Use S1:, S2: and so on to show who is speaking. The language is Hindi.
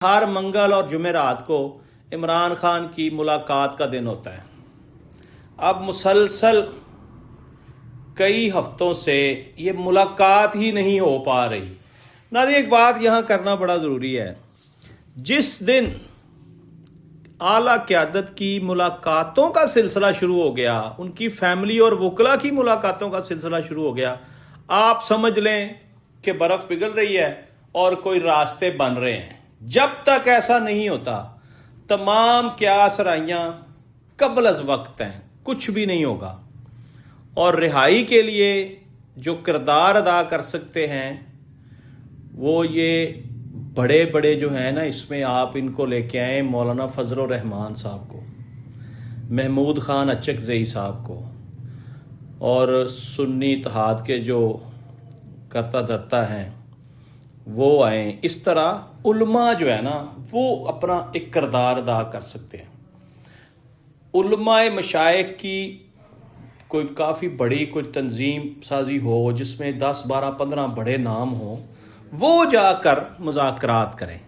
S1: हर मंगल और जुमेरात को इमरान खान की मुलाकात का दिन होता है। अब मुसलसल कई हफ्तों से ये मुलाकात ही नहीं हो पा रही। नाज़रीन, एक बात यहाँ करना बड़ा ज़रूरी है। जिस दिन आला क़यादत की मुलाकातों का सिलसिला शुरू हो गया, उनकी फैमिली और वकला की मुलाकातों का सिलसिला शुरू हो गया, आप समझ लें कि बर्फ़ पिघल रही है और कोई रास्ते बन रहे हैं। जब तक ऐसा नहीं होता, तमाम क़यास राइयाँ कबल अज़ वक्त हैं, कुछ भी नहीं होगा। और रिहाई के लिए जो किरदार अदा कर सकते हैं वो ये बड़े बड़े जो हैं ना, इसमें आप इनको लेके आए मौलाना फजल रहमान साहब को, महमूद खान अचकज़ई साहब को, और सुन्नी इत्तेहाद के जो करता धरता हैं वो आए। इस तरह उलमा जो है ना, वो अपना एक किरदार अदा कर सकते हैं। उलमाए मशाइख की कोई काफ़ी बड़ी कोई तंजीम साजी हो जिसमें 10, 12, 15 बड़े नाम हो, वो जाकर मुज़ाकरात करें।